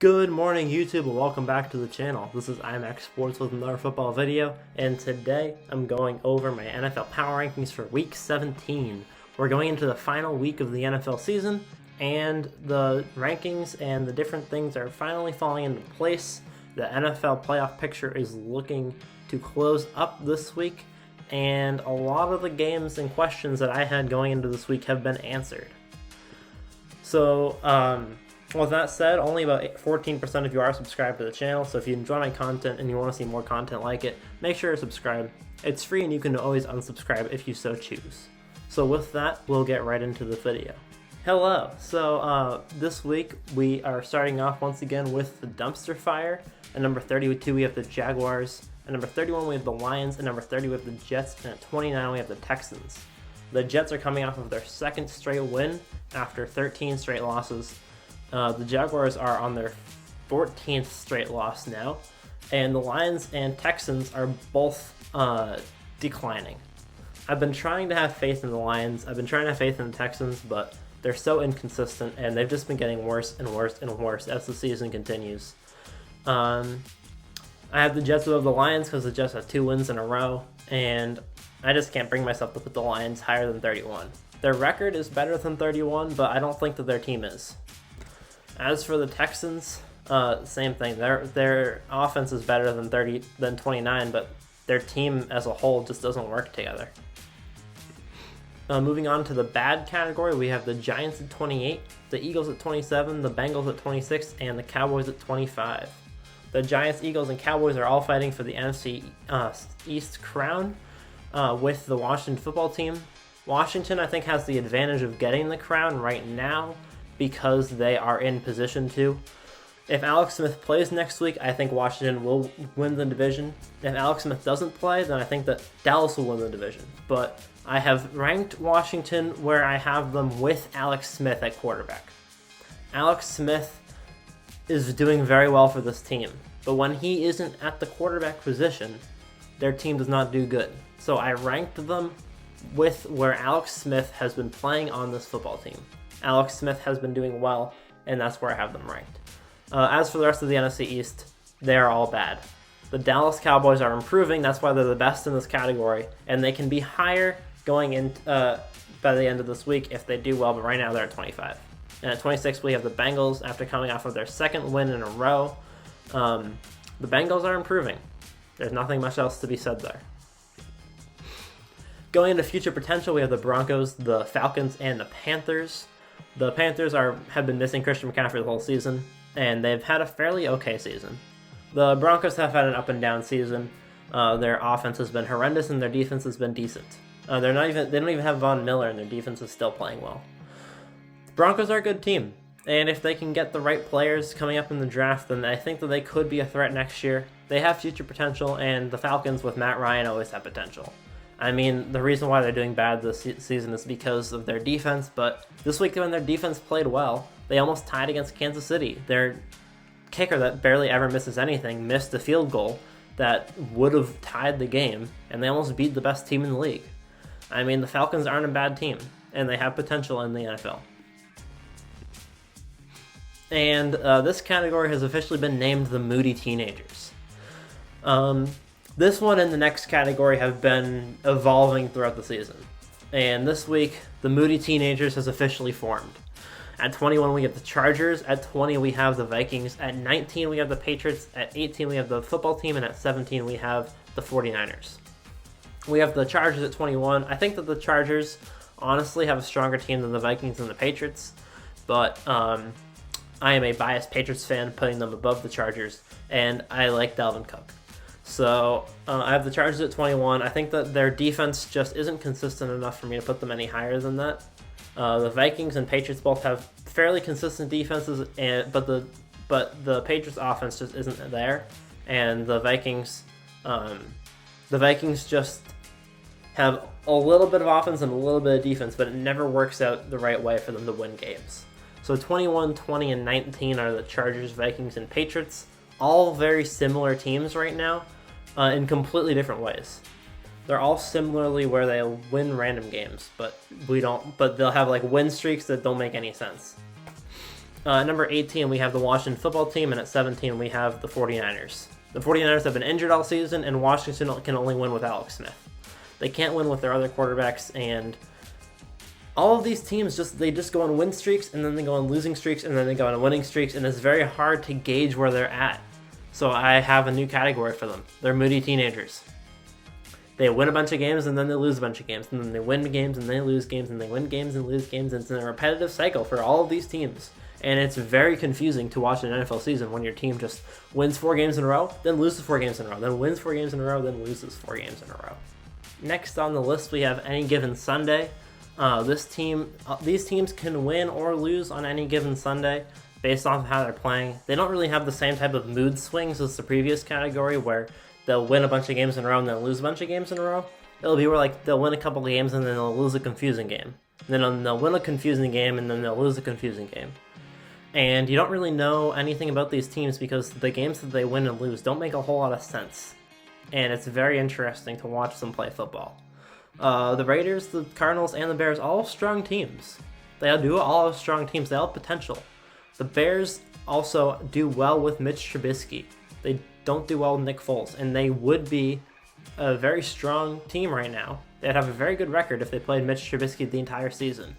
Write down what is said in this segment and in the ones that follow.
Good morning YouTube and welcome back to the channel. This is IMAX Sports with another football video, and today I'm going over my NFL power rankings for week 17. We're going into the final week of the NFL season, and the rankings and the different things are finally falling into place. The NFL playoff picture is looking to close up this week, and a lot of the games and questions that I had going into this week have been answered. So, with that said, only about 14% of you are subscribed to the channel, so if you enjoy my content and you want to see more content like it, make sure to subscribe. It's free and you can always unsubscribe if you so choose. So with that, we'll get right into the video. Hello! So this week we are starting off once again with the dumpster fire. At number 32 we have the Jaguars, at number 31 we have the Lions, at number 30 we have the Jets, and at 29 we have the Texans. The Jets are coming off of their second straight win after 13 straight losses. The Jaguars are on their 14th straight loss now, and the Lions and Texans are both declining. I've been trying to have faith in the Lions, I've been trying to have faith in the Texans, but they're so inconsistent, and they've just been getting worse and worse and worse as the season continues. I have the Jets above the Lions because the Jets have 2 wins in a row, and I just can't bring myself to put the Lions higher than 31. Their record is better than 31, but I don't think that their team is. As for the Texans, same thing. Their offense is better than 29, but their team as a whole just doesn't work together. Moving on to the bad category, we have the Giants at 28, the Eagles at 27, the Bengals at 26, and the Cowboys at 25. The Giants, Eagles, and Cowboys are all fighting for the NFC East crown with the Washington football team. Washington, I think, has the advantage of getting the crown right now, because they are in position to. If Alex Smith plays next week, I think Washington will win the division. If Alex Smith doesn't play, then I think that Dallas will win the division. But I have ranked Washington where I have them with Alex Smith at quarterback. Alex Smith is doing very well for this team, but when he isn't at the quarterback position, their team does not do good. So I ranked them with where Alex Smith has been playing on this football team. Alex Smith has been doing well, and that's where I have them ranked. As for the rest of the NFC East, they are all bad. The Dallas Cowboys are improving, that's why they're the best in this category, and they can be higher going in by the end of this week if they do well, but right now they're at 25. And at 26 we have the Bengals after coming off of their second win in a row. The Bengals are improving. There's nothing much else to be said there. Going into future potential, we have the Broncos, the Falcons, and the Panthers. The Panthers have been missing Christian McCaffrey the whole season, and they've had a fairly okay season. The Broncos have had an up and down season. Their offense has been horrendous, and their defense has been decent. They don't even have Von Miller, and their defense is still playing well. The Broncos are a good team, and if they can get the right players coming up in the draft, then I think that they could be a threat next year. They have future potential, and the Falcons with Matt Ryan always have potential. I mean, the reason why they're doing bad this season is because of their defense, but this week when their defense played well, they almost tied against Kansas City. Their kicker that barely ever misses anything missed a field goal that would have tied the game, and they almost beat the best team in the league. I mean, the Falcons aren't a bad team, and they have potential in the NFL. And this category has officially been named the Moody Teenagers. This one and the next category have been evolving throughout the season. And this week, the Moody Teenagers has officially formed. At 21, we have the Chargers. At 20, we have the Vikings. At 19, we have the Patriots. At 18, we have the football team. And at 17, we have the 49ers. We have the Chargers at 21. I think that the Chargers honestly have a stronger team than the Vikings and the Patriots. But I am a biased Patriots fan, putting them above the Chargers. And I like Dalvin Cook. So I have the Chargers at 21. I think that their defense just isn't consistent enough for me to put them any higher than that. The Vikings and Patriots both have fairly consistent defenses, but the Patriots offense just isn't there. And the Vikings just have a little bit of offense and a little bit of defense, but it never works out the right way for them to win games. So 21, 20, and 19 are the Chargers, Vikings, and Patriots. All very similar teams right now. In completely different ways. They're all similarly where they win random games, but they'll have like win streaks that don't make any sense. Number 18, we have the Washington football team, and at 17, we have the 49ers. The 49ers have been injured all season, and Washington can only win with Alex Smith. They can't win with their other quarterbacks, and all of these teams just go on win streaks, and then they go on losing streaks, and then they go on winning streaks, and it's very hard to gauge where they're at. So I have a new category for them. They're Moody Teenagers. They win a bunch of games, and then they lose a bunch of games, and then they win games, and they lose games, and they win games and lose games, and it's a repetitive cycle for all of these teams. And it's very confusing to watch an NFL season when your team just wins 4 games in a row, then loses 4 games in a row, then wins 4 games in a row, then loses 4 games in a row. Next on the list, we have any given Sunday. These teams can win or lose on any given Sunday based off of how they're playing. They don't really have the same type of mood swings as the previous category where they'll win a bunch of games in a row and then lose a bunch of games in a row. It'll be where they'll win a couple of games and then they'll lose a confusing game. And then they'll win a confusing game and then they'll lose a confusing game. And you don't really know anything about these teams because the games that they win and lose don't make a whole lot of sense. And it's very interesting to watch them play football. The Raiders, the Cardinals, and the Bears, all strong teams. They all have strong teams. They all have potential. The Bears also do well with Mitch Trubisky. They don't do well with Nick Foles, and they would be a very strong team right now. They'd have a very good record if they played Mitch Trubisky the entire season.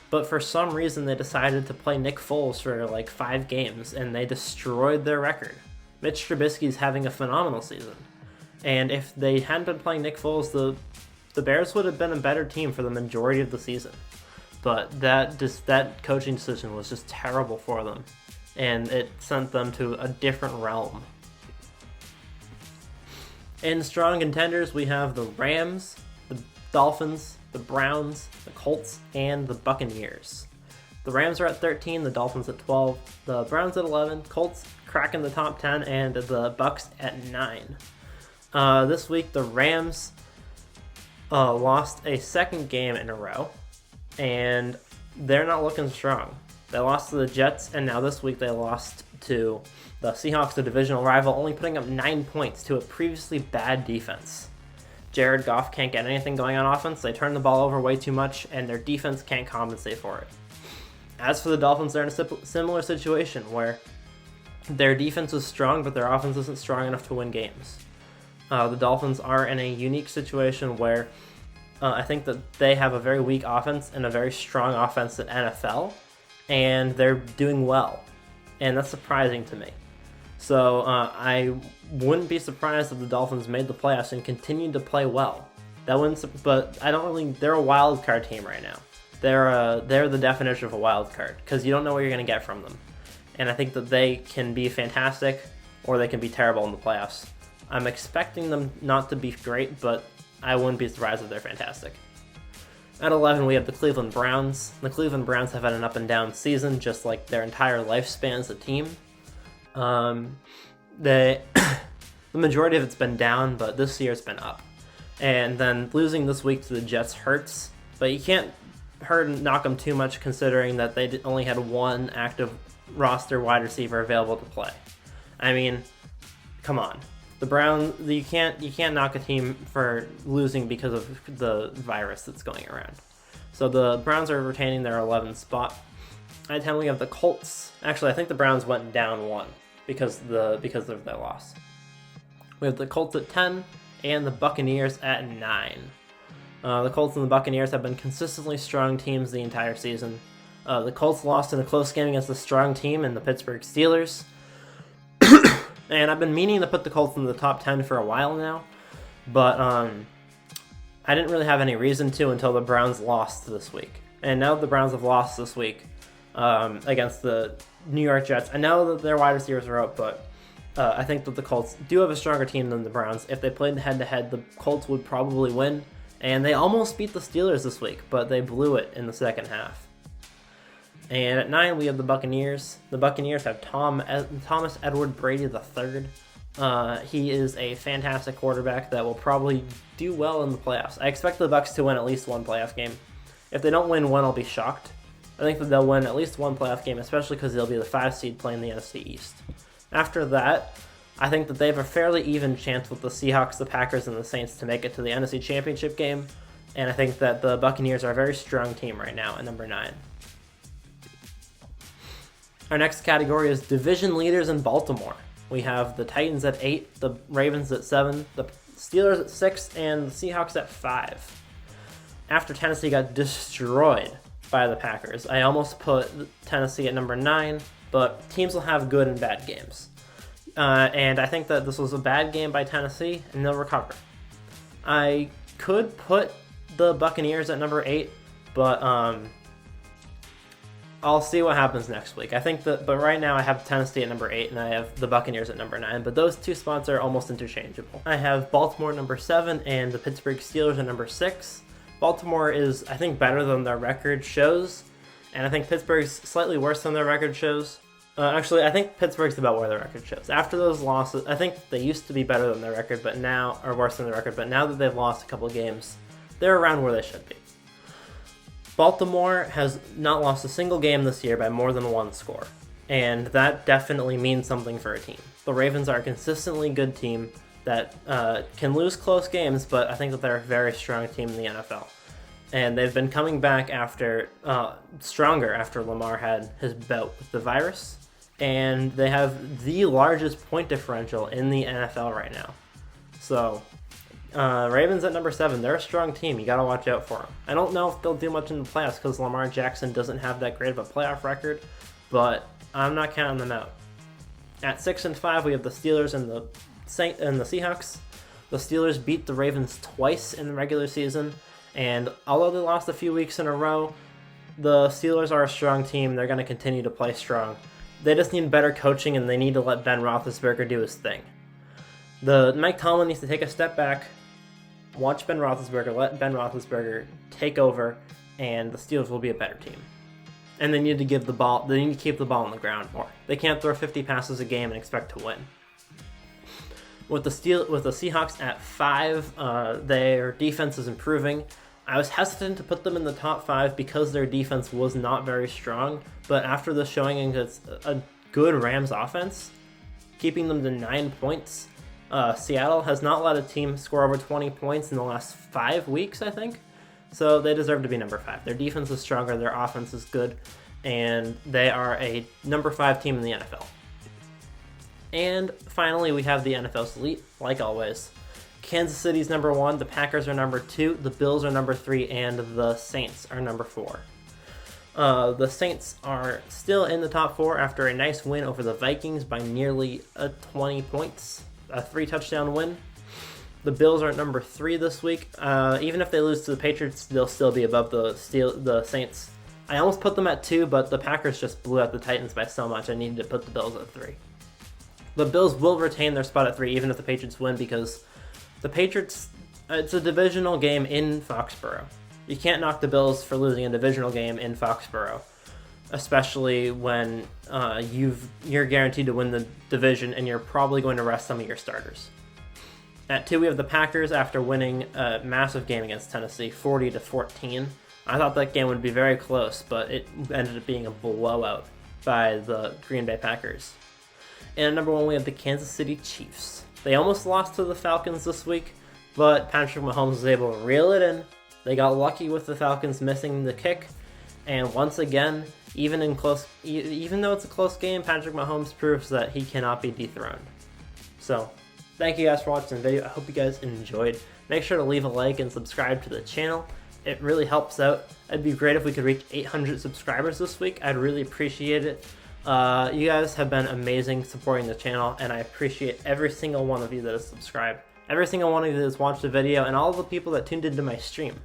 But for some reason, they decided to play Nick Foles for 5 games, and they destroyed their record. Mitch Trubisky's having a phenomenal season. And if they hadn't been playing Nick Foles, the Bears would have been a better team for the majority of the season. But that coaching decision was just terrible for them, and it sent them to a different realm. In strong contenders, we have the Rams, the Dolphins, the Browns, the Colts, and the Buccaneers. The Rams are at 13, the Dolphins at 12, the Browns at 11, Colts cracking the top 10, and the Bucs at 9. This week, the Rams lost a second game in a row, and they're not looking strong. They lost to the Jets, and now this week they lost to the Seahawks, the divisional rival, only putting up 9 points to a previously bad defense. Jared Goff can't get anything going on offense. They turn the ball over way too much, and their defense can't compensate for it. As for the Dolphins, they're in a similar situation where their defense is strong, but their offense isn't strong enough to win games. The Dolphins are in a unique situation where I think that they have a very weak offense and a very strong offense at NFL, and they're doing well, and that's surprising to me. So I wouldn't be surprised if the Dolphins made the playoffs and continued to play well. But I don't really. They're a wild card team right now. They're the definition of a wild card because you don't know what you're going to get from them, and I think that they can be fantastic or they can be terrible in the playoffs. I'm expecting them not to be great, but I wouldn't be surprised if they're fantastic. At 11, we have the Cleveland Browns. The Cleveland Browns have had an up and down season, just like their entire lifespan as a team. The majority of it's been down, but this year it's been up. And then losing this week to the Jets hurts, but you can't knock them too much considering that they only had one active roster wide receiver available to play. I mean, come on. The Browns, you can't knock a team for losing because of the virus that's going around. So the Browns are retaining their 11th spot. At 10, we have the Colts. Actually, I think the Browns went down 1 because of their loss. We have the Colts at 10 and the Buccaneers at 9. The Colts and the Buccaneers have been consistently strong teams the entire season. The Colts lost in a close game against a strong team in the Pittsburgh Steelers. And I've been meaning to put the Colts in the top 10 for a while now, but I didn't really have any reason to until the Browns lost this week. And now that the Browns have lost this week against the New York Jets, I know that their wide receivers are out, but I think that the Colts do have a stronger team than the Browns. If they played head-to-head, the Colts would probably win. And they almost beat the Steelers this week, but they blew it in the second half. And at 9, we have the Buccaneers. The Buccaneers have Thomas Edward Brady III. He is a fantastic quarterback that will probably do well in the playoffs. I expect the Bucs to win at least one playoff game. If they don't win one, I'll be shocked. I think that they'll win at least one playoff game, especially because they'll be the 5 seed playing the NFC East. After that, I think that they have a fairly even chance with the Seahawks, the Packers, and the Saints to make it to the NFC Championship game. And I think that the Buccaneers are a very strong team right now at number 9. Our next category is division leaders in Baltimore. We have the Titans at 8, the Ravens at 7, the Steelers at 6, and the Seahawks at 5. After Tennessee got destroyed by the Packers, I almost put Tennessee at number 9, but teams will have good and bad games. And I think that this was a bad game by Tennessee, and they'll recover. I could put the Buccaneers at number 8, but I'll see what happens next week. But right now I have Tennessee at number 8 and I have the Buccaneers at number 9, but those two spots are almost interchangeable. I have Baltimore number 7 and the Pittsburgh Steelers at number 6. Baltimore is, I think, better than their record shows, and I think Pittsburgh's slightly worse than their record shows. Actually, I think Pittsburgh's about where their record shows. After those losses, I think they used to be better than their record, or worse than their record, but now that they've lost a couple of games, they're around where they should be. Baltimore has not lost a single game this year by more than one score, and that definitely means something for a team. The Ravens are a consistently good team that can lose close games, but I think that they're a very strong team in the NFL. And they've been coming back stronger after Lamar had his bout with the virus, and they have the largest point differential in the NFL right now. So Ravens at number 7, they're a strong team. You got to watch out for them. I don't know if they'll do much in the playoffs because Lamar Jackson doesn't have that great of a playoff record, but I'm not counting them out. At 6 and 5, we have the Steelers and the Seahawks. The Steelers beat the Ravens twice in the regular season, and although they lost a few weeks in a row, the Steelers are a strong team. They're going to continue to play strong. They just need better coaching, and they need to let Ben Roethlisberger do his thing. Mike Tomlin needs to take a step back, watch Ben Roethlisberger, let Ben Roethlisberger take over, and the Steelers will be a better team. And they need to keep the ball on the ground more. They can't throw 50 passes a game and expect to win. With the Seahawks at 5, their defense is improving. I was hesitant to put them in the top 5 because their defense was not very strong, but after the showing against a good Rams offense, keeping them to 9 points, Seattle has not let a team score over 20 points in the last 5 weeks, I think. So they deserve to be number 5. Their defense is stronger, their offense is good, and they are a number 5 team in the NFL. And finally, we have the NFL's elite, like always. Kansas City's number 1, the Packers are number 2, the Bills are number 3, and the Saints are number 4. The Saints are still in the top 4 after a nice win over the Vikings by nearly 20 points, a 3-touchdown win. The Bills are at number 3 this week. Even if they lose to the Patriots, they'll still be above the Saints. I almost put them at 2, but the Packers just blew out the Titans by so much I needed to put the Bills at 3. The Bills will retain their spot at 3 even if the Patriots win because the Patriots, it's a divisional game in Foxborough. You can't knock the Bills for losing a divisional game in Foxborough, especially when you're guaranteed to win the division and you're probably going to rest some of your starters. At 2, we have the Packers after winning a massive game against Tennessee, 40-14. I thought that game would be very close, but it ended up being a blowout by the Green Bay Packers. And at number 1, we have the Kansas City Chiefs. They almost lost to the Falcons this week, but Patrick Mahomes was able to reel it in. They got lucky with the Falcons missing the kick, and once again, even though it's a close game, Patrick Mahomes proves that he cannot be dethroned. So, thank you guys for watching the video. I hope you guys enjoyed. Make sure to leave a like and subscribe to the channel. It really helps out. It'd be great if we could reach 800 subscribers this week. I'd really appreciate it. You guys have been amazing supporting the channel, and I appreciate every single one of you that has subscribed, every single one of you that has watched the video, and all the people that tuned into my stream.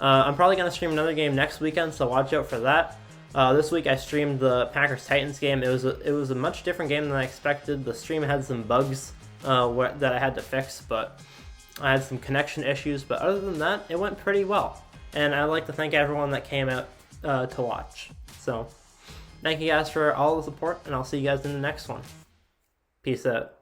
I'm probably going to stream another game next weekend, so watch out for that. This week I streamed the Packers-Titans game. It was a much different game than I expected. The stream had some bugs that I had to fix, but I had some connection issues, but other than that, it went pretty well. And I'd like to thank everyone that came out to watch. So, thank you guys for all the support, and I'll see you guys in the next one. Peace out.